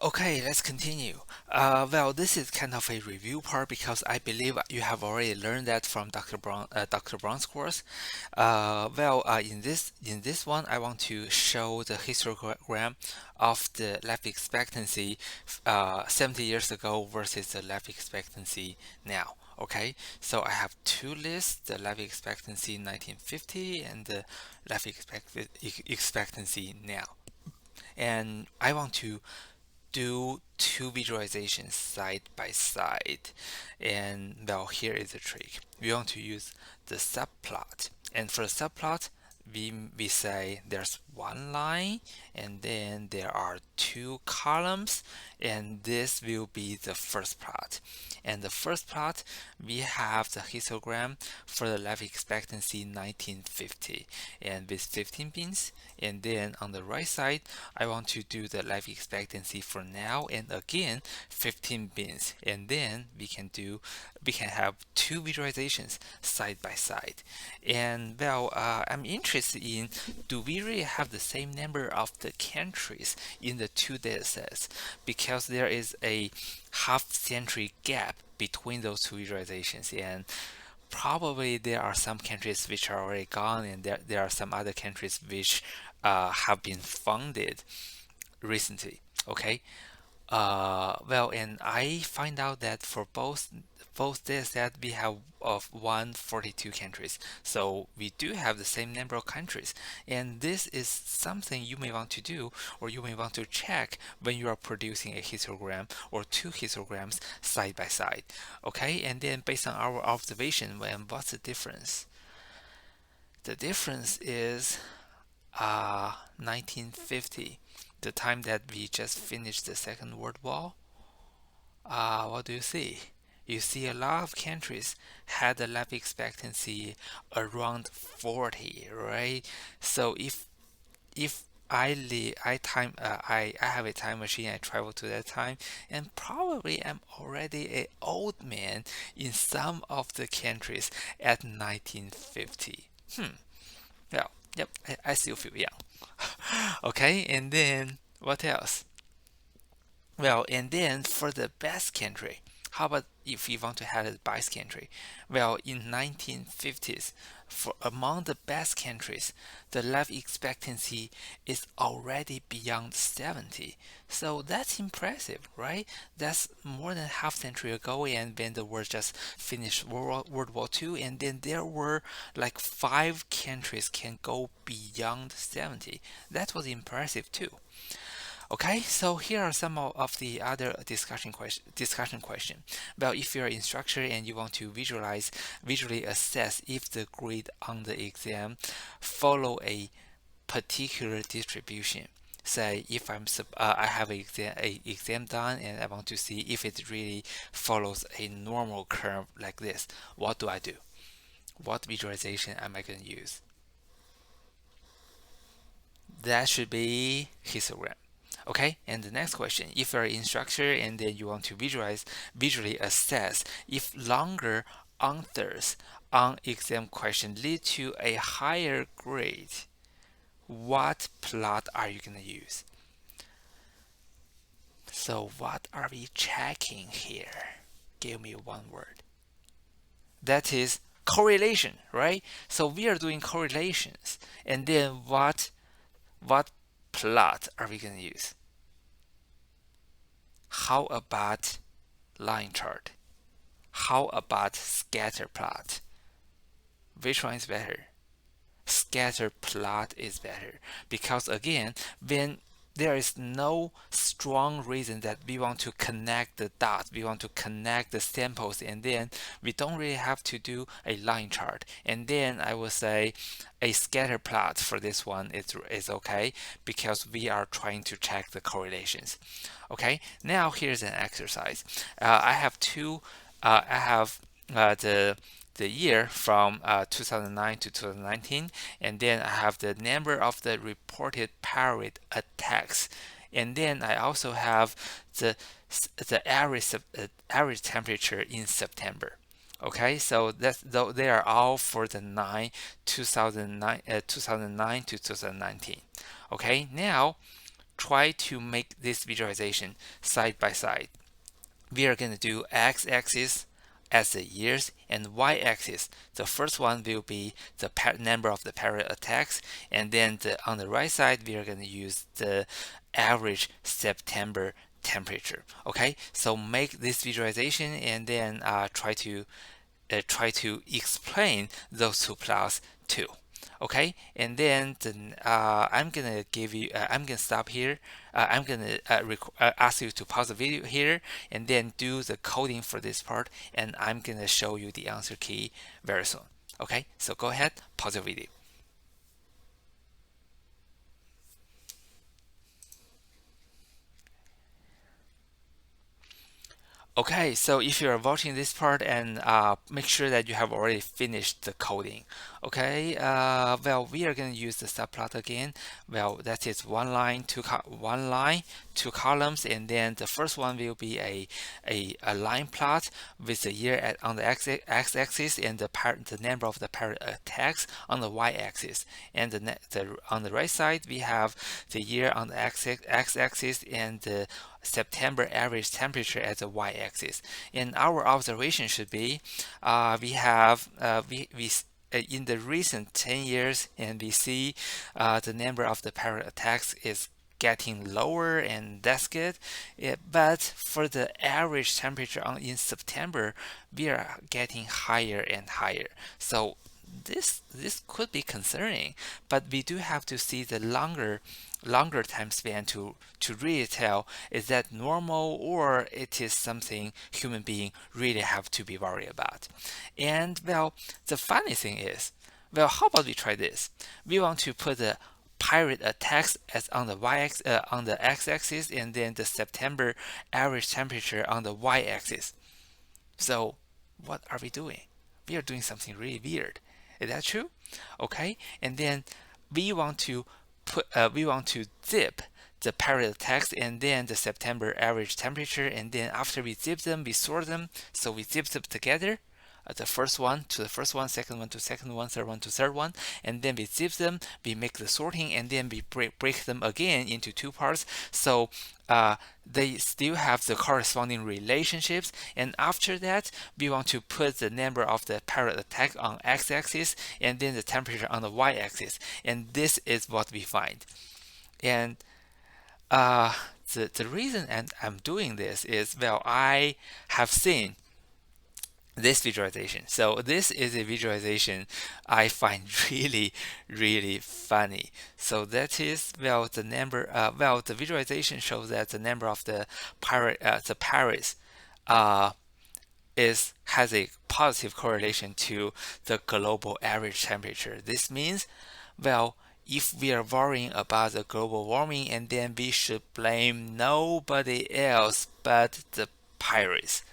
Okay, let's continue. Well, this is kind of a review part because I believe you have already learned that from Dr. Brown's course. In this one, I want to show the histogram of the life expectancy 70 years ago versus the life expectancy now. Okay, so I have two lists: the life expectancy 1950 and the expectancy now. And I want to do two visualizations side by side. And well, here is the trick. We want to use the subplot. And for the subplot, we say there's one line and then there are two columns, and this will be the first plot. And the first plot, we have the histogram for the life expectancy 1950 and with 15 pins. And then on the right side, I want to do the life expectancy for now, and again 15 pins. And then we can have two visualizations side by side. And well, I'm interested in, do we really have the same number of the countries in the two data sets? Because there is a half century gap between those two visualizations, and probably there are some countries which are already gone, and there are some other countries which have been founded recently. Okay, well, and I find out that for both data sets we have of 142 countries, so we do have the same number of countries, and this is something you may want to do, or you may want to check when you are producing a histogram or two histograms side by side. Okay, and then based on our observation, when what's the difference? The difference is 1950, the time that we just finished the Second World War. What do you see? You see a lot of countries had a life expectancy around 40, right? So if I have a time machine, I travel to that time, and probably I'm already an old man in some of the countries at 1950. Well, yep, I still feel young. Okay, and then what else? Well, and then for the best country, how about if you want to have the best country? Well, in 1950s, for among the best countries, the life expectancy is already beyond 70. So that's impressive, right? That's more than half century ago, and when the world just finished World War II, and then there were like five countries can go beyond 70. That was impressive too. Okay, so here are some of the other discussion question. Well, if you're an instructor and you want to visually assess if the grade on the exam follow a particular distribution. Say if I have a exam done and I want to see if it really follows a normal curve like this. What do I do? What visualization am I going to use? That should be histogram. Okay, and the next question, if you're an instructor and then you want to visually assess if longer answers on exam question lead to a higher grade, what plot are you going to use? So what are we checking here? Give me one word. That is correlation, right? So we are doing correlations, and then what plot are we going to use? How about line chart? How about scatter plot? Which one is better? Scatter plot is better because again, when there is no strong reason that we want to connect the dots, we want to connect the samples, and then we don't really have to do a line chart. And then I would say a scatter plot for this one is okay because we are trying to check the correlations. Okay, now here's an exercise. I have two. I have the year from 2009 to 2019, and then I have the number of the reported pirate attacks, and then I also have the average temperature in September. Okay, so that's though they are all for the 2009 to 2019. Okay, now try to make this visualization side by side. We are going to do x-axis as the years and y-axis. The first one will be the number of the parrot attacks, and then on the right side we are going to use the average September temperature. Okay, so make this visualization and then try to explain those two plots too. Okay, and then I'm gonna give you. I'm gonna stop here. I'm gonna ask you to pause the video here and then do the coding for this part, and I'm gonna show you the answer key very soon. Okay, so go ahead, pause the video. Okay, so if you're watching this part and make sure that you have already finished the coding. Okay, well, we are going to use the subplot again. Well, that is one line, two columns, and then the first one will be a line plot with the year on the x-axis and the number of the parrot attacks on the y-axis. And on the right side, we have the year on the x-axis and the September average temperature as a y-axis. And our observation should be we have we in the recent 10 years, and we see the number of the parrot attacks is getting lower, and that's good. But for the average temperature in September, we are getting higher and higher. So this could be concerning, but we do have to see the longer time span to really tell, is that normal or it is something human being really have to be worried about. And well, the funny thing is, well, how about we try this? We want to put the pirate attacks as on the on the x-axis, and then the September average temperature on the y-axis. So what are we doing? We are doing something really weird. Is that true? Okay, and then we want to we want to zip the parallel text and then the September average temperature, and then after we zip them, we sort them. So we zip them together, the first one to the first one, second one to second one, third one to third one, and then we zip them, we make the sorting, and then we break them again into two parts. So they still have the corresponding relationships, and after that we want to put the number of the parrot attack on x-axis and then the temperature on the y-axis, and this is what we find. And the reason I'm doing this is, well, I have seen this visualization. So this is a visualization I find really funny. So that is, well, the number well, the visualization shows that the number of the parrots has a positive correlation to the global average temperature. This means, well, if we are worrying about the global warming, and then we should blame nobody else but the pirates.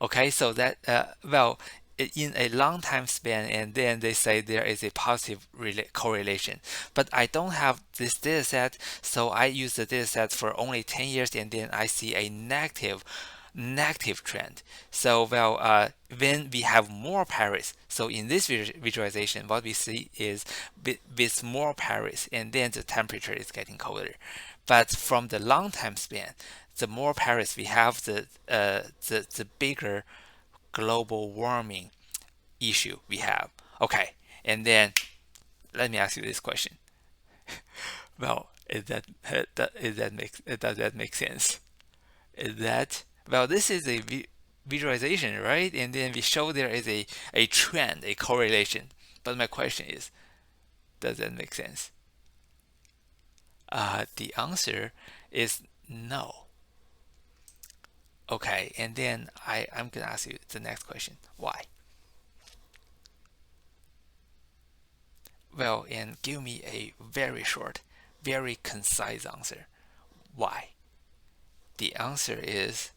Okay, so that well, in a long time span, and then they say there is a positive correlation. But I don't have this data set, so I use the data set for only 10 years, and then I see a negative trend. So well, when we have more parrots, so in this visualization, what we see is with more parrots, and then the temperature is getting colder. But from the long time span, the more parrots we have, the bigger global warming issue we have. Okay, and then let me ask you this question. Well, does that make sense? Is that, well, this is a visualization, right? And then we show there is a trend, a correlation. But my question is, does that make sense? The answer is no. Okay, and then I'm gonna ask you the next question. Why? Well, and give me a very short, very concise answer. Why? The answer is,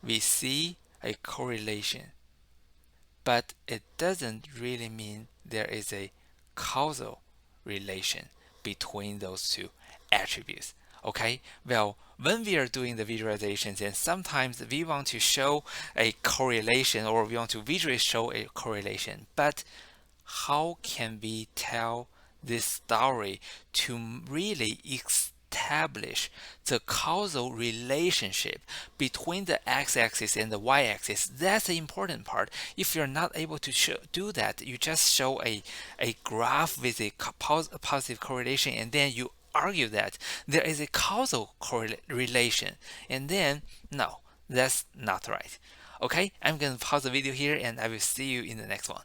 we see a correlation, but it doesn't really mean there is a causal relation between those two attributes. Okay, well, when we are doing the visualizations, and sometimes we want to show a correlation, or we want to visually show a correlation, but how can we tell this story to really establish the causal relationship between the x-axis and the y-axis. That's the important part. If you're not able to do that, you just show a graph with a positive correlation, and then you argue that there is a causal relation, and then no, that's not right. Okay, I'm going to pause the video here, and I will see you in the next one.